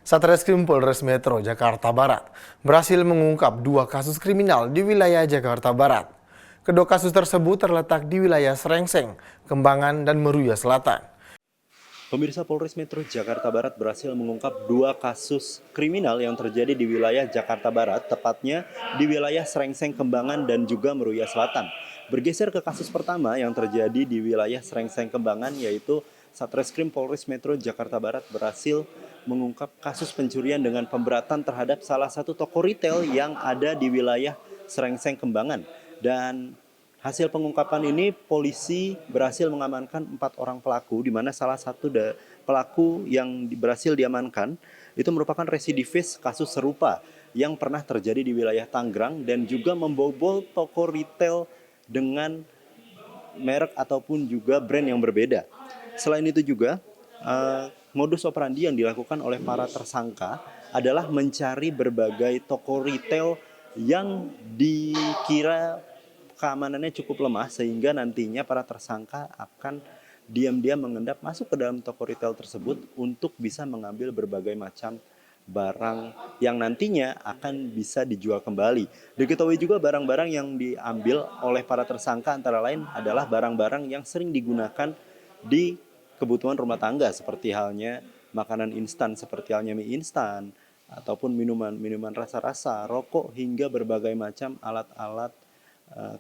Satreskrim Polres Metro Jakarta Barat berhasil mengungkap 2 kasus kriminal di wilayah Jakarta Barat. Kedua kasus tersebut terletak di wilayah Srengseng, Kembangan, dan Meruya Selatan. Pemirsa Polres Metro Jakarta Barat berhasil mengungkap 2 kasus kriminal yang terjadi di wilayah Jakarta Barat, tepatnya di wilayah Srengseng, Kembangan, dan juga Meruya Selatan. Bergeser ke kasus pertama yang terjadi di wilayah Srengseng, Kembangan, yaitu Satreskrim Polres Metro Jakarta Barat berhasil mengungkap kasus pencurian dengan pemberatan terhadap salah satu toko retail yang ada di wilayah Srengseng, Kembangan. Dan hasil pengungkapan ini, polisi berhasil mengamankan 4 orang pelaku, di mana salah satu pelaku yang berhasil diamankan itu merupakan residivis kasus serupa yang pernah terjadi di wilayah Tangerang dan juga membobol toko retail dengan merek ataupun juga brand yang berbeda. Selain itu juga, modus operandi yang dilakukan oleh para tersangka adalah mencari berbagai toko retail yang dikira keamanannya cukup lemah, sehingga nantinya para tersangka akan diam-diam mengendap masuk ke dalam toko retail tersebut untuk bisa mengambil berbagai macam barang yang nantinya akan bisa dijual kembali. Diketahui juga barang-barang yang diambil oleh para tersangka antara lain adalah barang-barang yang sering digunakan di kebutuhan rumah tangga, seperti halnya makanan instan seperti halnya mie instan, ataupun minuman rasa-rasa, rokok, hingga berbagai macam alat-alat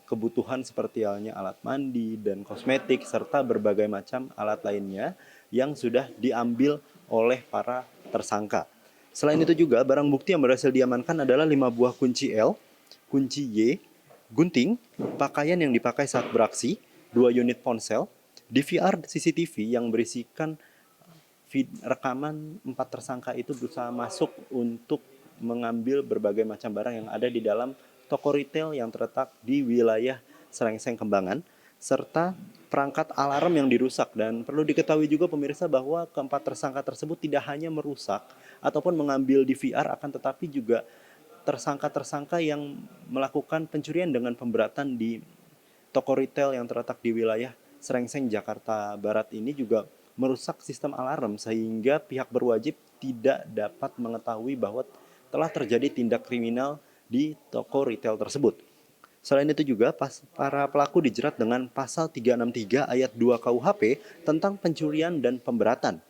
kebutuhan seperti halnya alat mandi dan kosmetik, serta berbagai macam alat lainnya yang sudah diambil oleh para tersangka. Selain itu juga, barang bukti yang berhasil diamankan adalah 5 buah kunci L, kunci Y, gunting, pakaian yang dipakai saat beraksi, 2 unit ponsel, DVR CCTV yang berisikan rekaman 4 tersangka itu berusaha masuk untuk mengambil berbagai macam barang yang ada di dalam toko retail yang terletak di wilayah Srengseng, Kembangan, serta perangkat alarm yang dirusak. Dan perlu diketahui juga pemirsa bahwa keempat tersangka tersebut tidak hanya merusak ataupun mengambil DVR, akan tetapi juga tersangka-tersangka yang melakukan pencurian dengan pemberatan di toko retail yang terletak di wilayah Srengseng, Jakarta Barat ini juga merusak sistem alarm, sehingga pihak berwajib tidak dapat mengetahui bahwa telah terjadi tindak kriminal di toko retail tersebut. Selain itu juga, para pelaku dijerat dengan pasal 363 ayat 2 KUHP tentang pencurian dan pemberatan,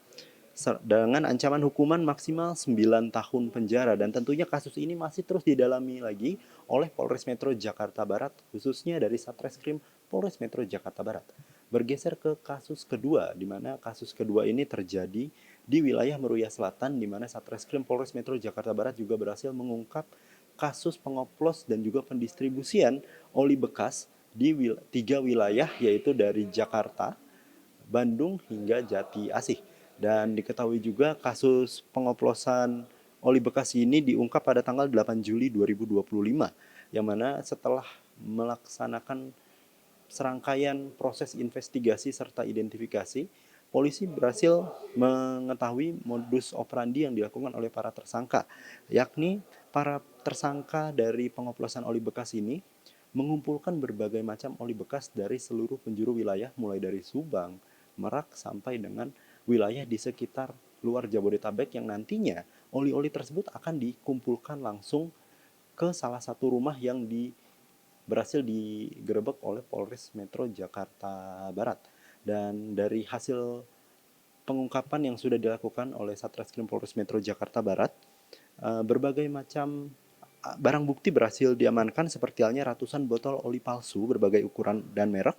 dengan ancaman hukuman maksimal 9 tahun penjara. Dan tentunya kasus ini masih terus didalami lagi oleh Polres Metro Jakarta Barat, khususnya dari Satreskrim Polres Metro Jakarta Barat. Bergeser ke kasus kedua, di mana kasus kedua ini terjadi di wilayah Meruya Selatan, di mana Satreskrim Polres Metro Jakarta Barat juga berhasil mengungkap kasus pengoplos dan juga pendistribusian oli bekas di 3 wilayah, yaitu dari Jakarta, Bandung, hingga Jati Asih. Dan diketahui juga kasus pengoplosan oli bekas ini diungkap pada tanggal 8 Juli 2025, yang mana setelah melaksanakan serangkaian proses investigasi serta identifikasi, polisi berhasil mengetahui modus operandi yang dilakukan oleh para tersangka, yakni para tersangka dari pengoplosan oli bekas ini mengumpulkan berbagai macam oli bekas dari seluruh penjuru wilayah, mulai dari Subang, Merak, sampai dengan wilayah di sekitar luar Jabodetabek, yang nantinya oli-oli tersebut akan dikumpulkan langsung ke salah satu rumah yang berhasil digerebek oleh Polres Metro Jakarta Barat. Dan dari hasil pengungkapan yang sudah dilakukan oleh Satreskrim Polres Metro Jakarta Barat, berbagai macam barang bukti berhasil diamankan, seperti halnya ratusan botol oli palsu berbagai ukuran dan merek,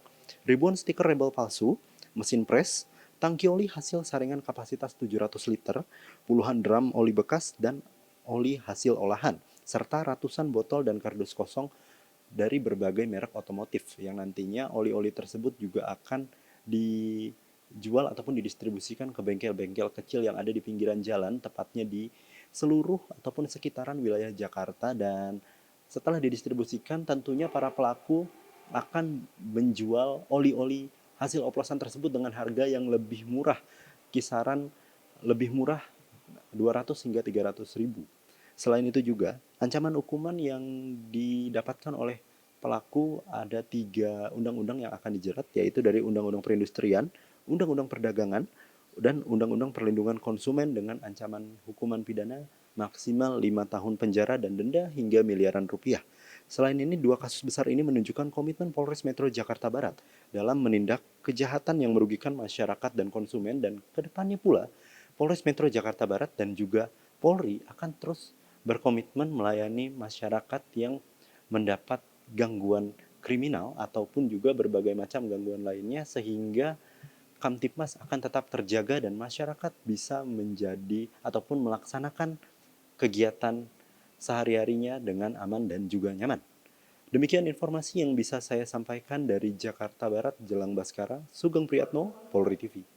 ribuan stiker label palsu, mesin pres, tangki oli hasil saringan kapasitas 700 liter, puluhan drum oli bekas dan oli hasil olahan, serta ratusan botol dan kardus kosong dari berbagai merek otomotif, yang nantinya oli-oli tersebut juga akan dijual ataupun didistribusikan ke bengkel-bengkel kecil yang ada di pinggiran jalan, tepatnya di seluruh ataupun sekitaran wilayah Jakarta. Dan setelah didistribusikan, tentunya para pelaku akan menjual oli-oli hasil oplosan tersebut dengan harga yang lebih murah, kisaran lebih murah 200 hingga 300 ribu. Selain itu juga, ancaman hukuman yang didapatkan oleh pelaku ada 3 undang-undang yang akan dijerat, yaitu dari Undang-Undang Perindustrian, Undang-Undang Perdagangan, dan Undang-Undang Perlindungan Konsumen dengan ancaman hukuman pidana maksimal 5 tahun penjara dan denda hingga miliaran rupiah. Selain ini, dua kasus besar ini menunjukkan komitmen Polres Metro Jakarta Barat dalam menindak kejahatan yang merugikan masyarakat dan konsumen, dan kedepannya pula Polres Metro Jakarta Barat dan juga Polri akan terus berkomitmen melayani masyarakat yang mendapat gangguan kriminal ataupun juga berbagai macam gangguan lainnya, sehingga Kamtibmas akan tetap terjaga dan masyarakat bisa menjadi ataupun melaksanakan kegiatan sehari-harinya dengan aman dan juga nyaman. Demikian informasi yang bisa saya sampaikan dari Jakarta Barat, Jelang Baskara, Sugeng Priyatno, Polri TV.